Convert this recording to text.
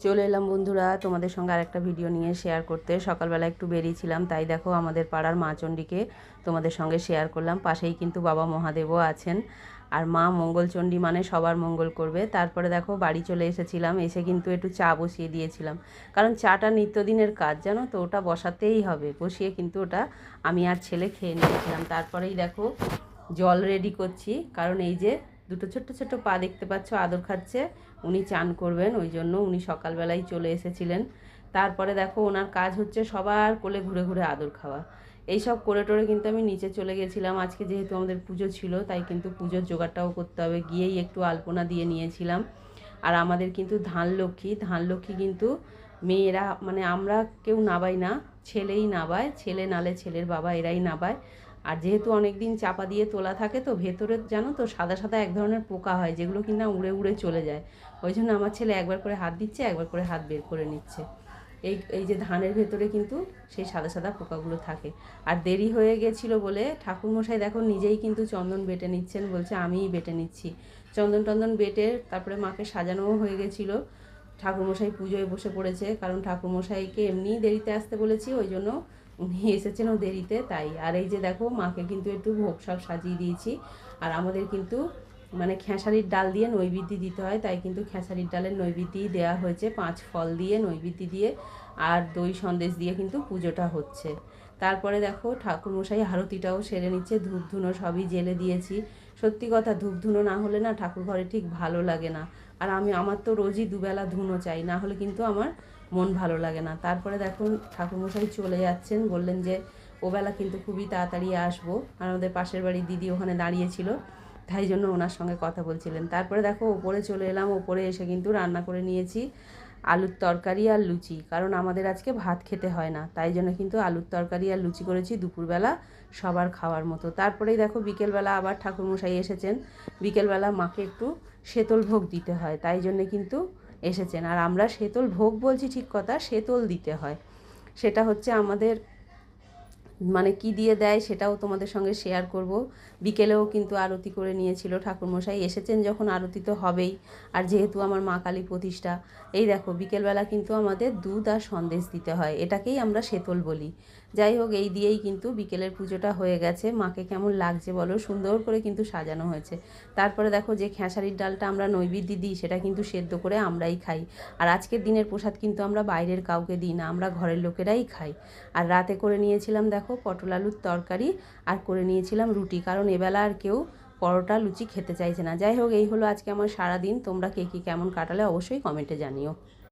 চলে এলাম বন্ধুরা তোমাদের সঙ্গে আরেকটা ভিডিও নিয়ে শেয়ার করতে। সকালবেলা একটু বেরিয়েছিলাম, তাই দেখো আমাদের পাড়ার মা চণ্ডীকে তোমাদের সঙ্গে শেয়ার করলাম। পাশেই কিন্তু বাবা মহাদেবও আছেন, আর মা মঙ্গলচণ্ডী মানে সবার মঙ্গল করবে। তারপরে দেখো বাড়ি চলে এসেছিলাম, এসে কিন্তু একটু চা বসিয়ে দিয়েছিলাম, কারণ চাটা নিত্যদিনের কাজ জানো তো, ওটা বসাতেই হবে। বসিয়ে কিন্তু ওটা আমি আর ছেলে খেয়ে নিয়েছিলাম। তারপরেই দেখো জল রেডি করছি, কারণ এই যে দুটো ছোট্ট ছোট্ট পা দেখতে পাচ্ছ, আদর খাচ্ছে। উনি চান করবেন, ওই জন্য উনি সকালবেলাই চলে এসেছিলেন। তারপরে দেখো ওনার কাজ হচ্ছে সবার কোলে ঘুরে ঘুরে আদর খাওয়া। এইসব করে টোরে কিন্তু আমি নিচে চলে গেছিলাম। আজকে যেহেতু আমাদের পুজো ছিল, তাই কিন্তু পুজোর জোগাড়টাও করতে হবে। গিয়েই একটু আলপনা দিয়ে নিয়েছিলাম। আর আমাদের কিন্তু ধান লক্ষ্মী কিন্তু মেয়েরা মানে আমরা কেউ নাবাই না, ছেলেই নাবায়। ছেলে নালে ছেলের বাবা এরাই নাবায়। আর যেহেতু অনেক দিন চাপা দিয়ে তোলা থাকে, তো ভেতরে জানো তো সাদা সাদা এক ধরনের পোকা হয়, যেগুলো কিনা উড়ে উড়ে চলে যায়। ওই জন্য আমার ছেলে একবার করে হাত দিচ্ছে, একবার করে হাত বের করে নিচ্ছে। এই এই যে ধানের ভেতরে কিন্তু সেই সাদা সাদা পোকাগুলো থাকে। আর দেরি হয়ে গেছিলো বলে ঠাকুরমশাই দেখো নিজেই কিন্তু চন্দন বেটে নিচ্ছেন, বলছে আমিই বেটে নিচ্ছি। চন্দন টন্দন বেটে তারপরে মাকে সাজানোও হয়ে গেছিলো। ঠাকুরমশাই পুজোয় বসে পড়েছে, কারণ ঠাকুরমশাইকে এমনিই দেরিতে আসতে বলেছি, ওই জন্য উনি এসেছেনও দেরিতে তাই। আর এই যে দেখো মাকে কিন্তু একটু ভোগ সব সাজিয়ে দিয়েছি। আর আমাদের কিন্তু মানে খেসারির ডাল দিয়ে নৈবেদ্য দিতে হয়, তাই কিন্তু খেসারির ডালের নৈবেদ্যই দেওয়া হয়েছে। 5 ফল দিয়ে নৈবেদ্য দিয়ে আর দই সন্দেশ দিয়ে কিন্তু পুজোটা হচ্ছে। তারপরে দেখো ঠাকুরমশাই আরতিটাও সেরে নিচ্ছে, ধূপ ধুনো সবই জেলে দিয়েছি। সত্যি কথা, ধূপ ধুনো না হলে না ঠাকুর ঘরে ঠিক ভালো লাগে না। আর আমার তো রোজই দুবেলা ধুনো চাই, না হলে কিন্তু আমার মন ভালো লাগে না। তারপরে দেখুন ঠাকুরমশাই চলে যাচ্ছেন, বললেন যে ওবেলা কিন্তু খুবই তাড়াতাড়ি আসবো। আর আমাদের পাশের বাড়ির দিদি ওখানে দাঁড়িয়েছিল, তাই জন্য ওনার সঙ্গে কথা বলছিলেন। তারপরে দেখো ওপরে চলে এলাম, ওপরে এসে কিন্তু রান্না করে নিয়েছি আলুর তরকারি আর লুচি, কারণ আমাদের আজকে ভাত খেতে হয় না, তাই জন্য কিন্তু আলুর তরকারি আর লুচি করেছি দুপুরবেলা সবার খাওয়ার মতো। তারপরেই দেখো বিকেলবেলা আবার ঠাকুরমশাই এসেছেন। বিকেলবেলা মাকে একটু শেতল ভোগ দিতে হয়, তাই জন্যে কিন্তু এসেছেন। আর আমরা শেতল ভোগ বলছি ঠিক কথা, শেতল দিতে হয়। সেটা হচ্ছে আমাদের মানে কি দিয়ে দেয় সেটাও তোমাদের সঙ্গে শেয়ার করব। বিকেলেও কিন্তু আরতি করে নিয়েছিল ঠাকুরমশাই, এসেছেন যখন আরতি তো হবেই। আর যেহেতু আমার মা কালী প্রতিষ্ঠা, এই দেখো বিকেলবেলা কিন্তু আমাদের দুধ আর সন্দেশ দিতে হয়, এটাকেই আমরা শেতল বলি। যাই হোক, এই দিয়েই কিন্তু বিকেলের পুজোটা হয়ে গেছে। মাকে কেমন লাগছে বলো, সুন্দর করে কিন্তু সাজানো হয়েছে। তারপরে দেখো যে খেসারির ডালটা আমরা নৈবেদ্য দিই, সেটা কিন্তু সেদ্ধ করে আমরাই খাই। আর আজকের দিনের প্রসাদ কিন্তু আমরা বাইরের কাউকে দিই না, আমরা ঘরের লোকেরাই খাই। আর রাতে করে নিয়েছিলাম দেখো পটল আলুর তরকারি, আর করে নিয়েছিলাম রুটি, কারণ এবেলা আর কেউ পরোটা লুচি খেতে চাইছে না। যাই হোক, এই হলো আজকে আমার সারাদিন। তোমরা কে কী কেমন কাটালে অবশ্যই কমেন্টে জানিও।